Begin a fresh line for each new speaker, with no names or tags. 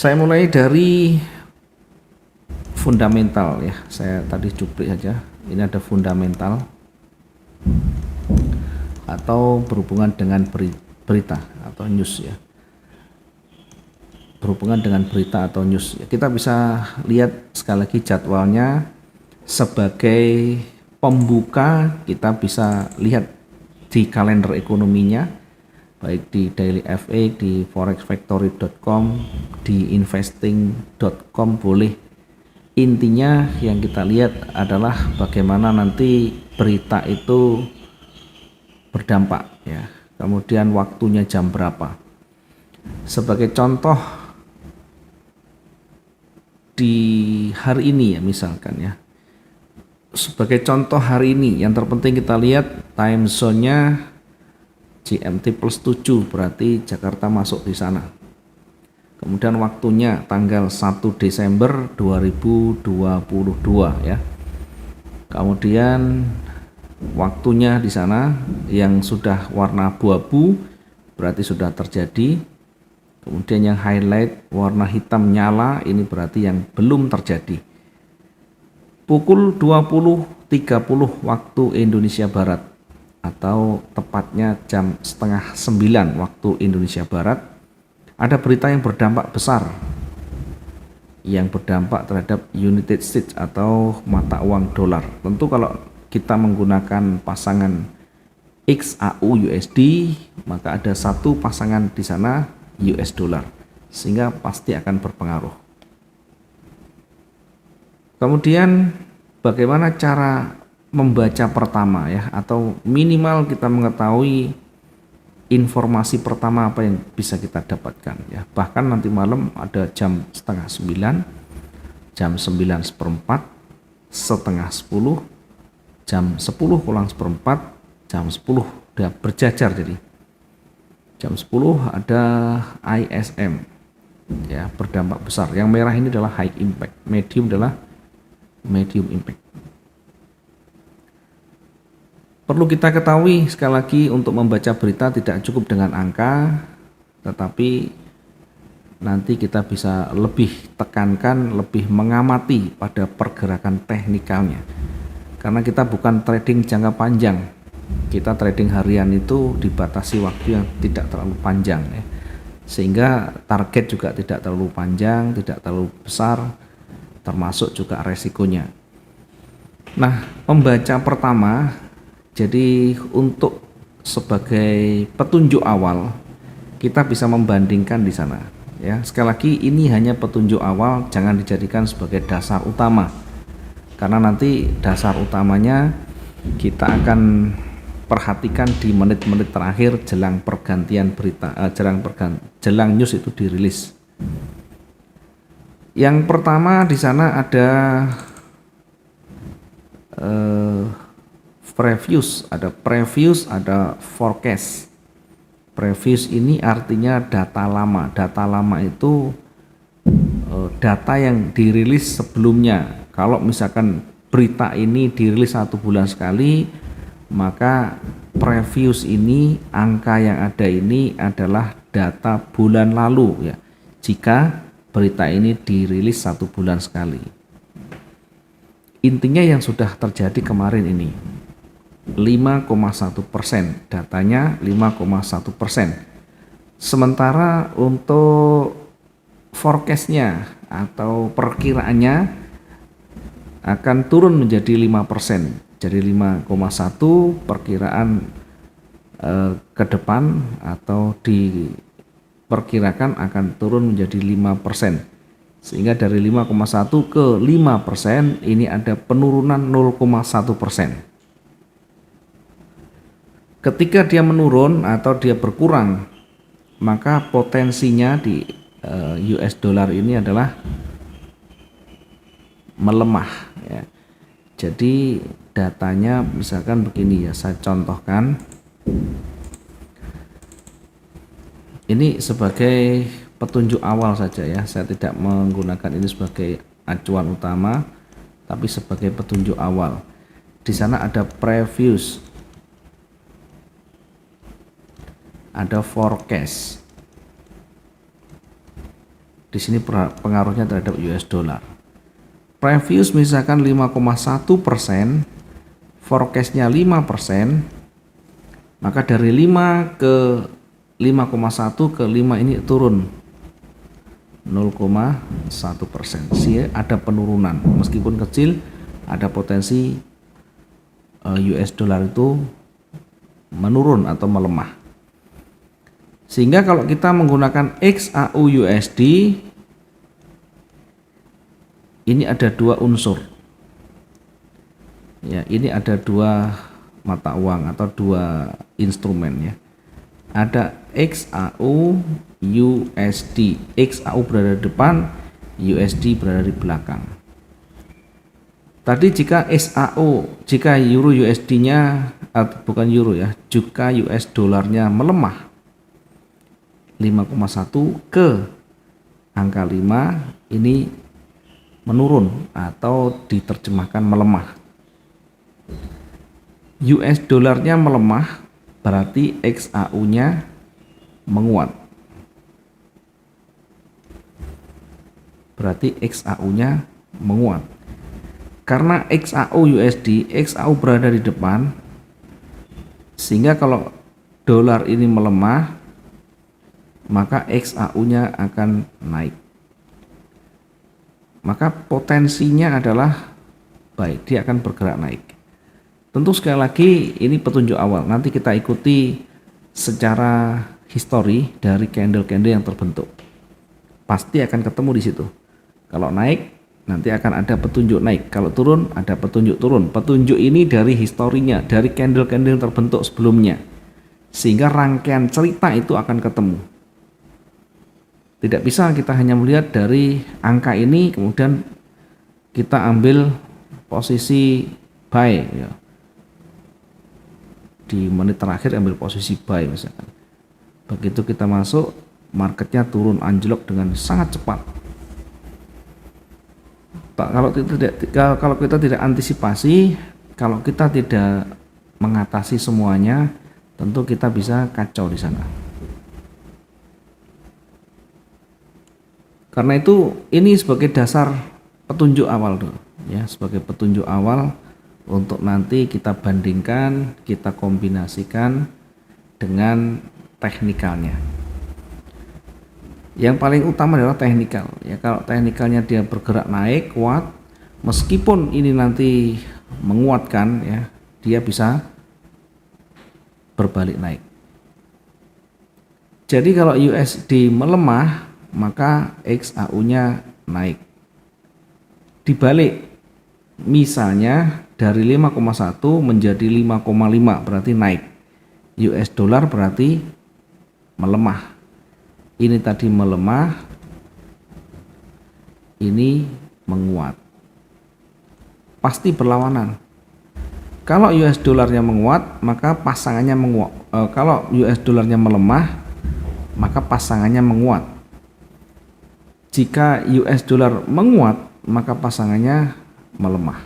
Saya mulai dari fundamental ya. Saya tadi cuplik saja. Ini ada fundamental atau berhubungan dengan berita atau news ya. Berhubungan dengan berita atau news. Kita bisa lihat sekali lagi jadwalnya sebagai pembuka. Kita bisa lihat di kalender ekonominya, baik di Daily FA, di forexfactory.com, di investing.com boleh. Intinya yang kita lihat adalah bagaimana nanti berita itu berdampak ya. Kemudian waktunya jam berapa. Sebagai contoh di hari ini ya misalkan ya. Sebagai contoh hari ini yang terpenting kita lihat time zone-nya GMT plus 7, berarti Jakarta masuk di sana. Kemudian waktunya tanggal 1 Desember 2022 ya. Kemudian waktunya di sana yang sudah warna abu-abu berarti sudah terjadi. Kemudian yang highlight warna hitam nyala ini berarti yang belum terjadi. Pukul 20.30 waktu Indonesia Barat atau tepatnya jam setengah 9 waktu Indonesia Barat, ada berita yang berdampak besar, yang berdampak terhadap United States atau mata uang dolar. Tentu kalau kita menggunakan pasangan XAU USD, maka ada satu pasangan di sana US dollar, sehingga pasti akan berpengaruh. Kemudian bagaimana cara membaca pertama ya, atau minimal kita mengetahui informasi pertama apa yang bisa kita dapatkan ya. Bahkan nanti malam ada jam setengah 9, jam 9:15, setengah 10, jam 10:04, jam 10 udah berjajar. Jadi jam 10 ada ISM ya, berdampak besar. Yang merah ini adalah high impact, medium adalah medium impact. Perlu kita ketahui sekali lagi, untuk membaca berita tidak cukup dengan angka, tetapi nanti kita bisa lebih tekankan, lebih mengamati pada pergerakan teknikalnya. Karena kita bukan trading jangka panjang, kita trading harian itu dibatasi waktu yang tidak terlalu panjang ya. Sehingga target juga tidak terlalu panjang, tidak terlalu besar, termasuk juga resikonya. Nah, pembaca pertama, jadi untuk sebagai petunjuk awal kita bisa membandingkan di sana ya. Sekali lagi ini hanya petunjuk awal, jangan dijadikan sebagai dasar utama, karena nanti dasar utamanya kita akan perhatikan di menit-menit terakhir jelang pergantian berita, jelang news itu dirilis. Yang pertama di sana ada previous, ada forecast. Previous ini artinya data lama. Data lama itu data yang dirilis sebelumnya. Kalau misalkan berita ini dirilis 1 bulan sekali, maka previous ini, angka yang ada ini adalah data bulan lalu ya. Jika berita ini dirilis 1 bulan sekali. Intinya yang sudah terjadi kemarin ini 5,1%, datanya 5,1%. Sementara untuk forecastnya atau perkiraannya akan turun menjadi 5%. Jadi 5,1 perkiraan ke depan atau diperkirakan akan turun menjadi 5%. Sehingga dari 5,1 ke 5% ini ada penurunan 0,1%. Ketika dia menurun atau dia berkurang, maka potensinya di US dollar ini adalah melemah ya. Jadi datanya misalkan begini ya, saya contohkan. Ini sebagai petunjuk awal saja ya, saya tidak menggunakan ini sebagai acuan utama, tapi sebagai petunjuk awal. Di sana ada previous, ada forecast, Di sini pengaruhnya terhadap US dollar. Previous misalkan 5,1%, forecastnya 5%, maka dari 5 ke 5,1 ke 5 ini turun 0,1%. Ada penurunan, meskipun kecil, ada potensi US dollar itu menurun atau melemah. Sehingga kalau kita menggunakan XAU USD, ini ada dua unsur. Ya, ini ada dua mata uang atau dua instrumen ya. Ada XAU USD. XAU berada di depan, USD berada di belakang. Tadi jika euro USD-nya bukan euro ya, jika US dollarnya melemah 5,1 ke angka 5, ini menurun atau diterjemahkan melemah. US dollarnya melemah berarti XAU-nya menguat. Berarti XAU-nya menguat. Karena XAU USD, XAU berada di depan, sehingga kalau dolar ini melemah, maka XAU-nya akan naik. Maka potensinya adalah baik, dia akan bergerak naik. Tentu sekali lagi ini petunjuk awal. Nanti kita ikuti secara histori dari candle-candle yang terbentuk. Pasti akan ketemu di situ. Kalau naik, nanti akan ada petunjuk naik. Kalau turun, ada petunjuk turun. Petunjuk ini dari historinya, dari candle-candle yang terbentuk sebelumnya. Sehingga rangkaian cerita itu akan ketemu. Tidak bisa kita hanya melihat dari angka ini kemudian kita ambil posisi buy ya. Di menit terakhir ambil posisi buy misalkan. Begitu kita masuk, marketnya turun anjlok dengan sangat cepat. Kalau kita tidak antisipasi, kalau kita tidak mengatasi semuanya, tentu kita bisa kacau di sana. Karena itu ini sebagai dasar petunjuk awal dulu ya, sebagai petunjuk awal untuk nanti kita bandingkan, kita kombinasikan dengan teknikalnya. Yang paling utama adalah teknikal ya. Kalau teknikalnya dia bergerak naik kuat, meskipun ini nanti menguatkan ya, dia bisa berbalik naik. Jadi kalau USD melemah, maka XAU-nya naik. Dibalik, misalnya dari 5,1 menjadi 5,5 berarti naik. US dollar berarti melemah. Ini tadi melemah, ini menguat. Pasti berlawanan. Kalau US dollarnya menguat, maka pasangannya menguat. Kalau US dollarnya melemah, maka pasangannya menguat. Jika US dollar menguat, maka pasangannya melemah.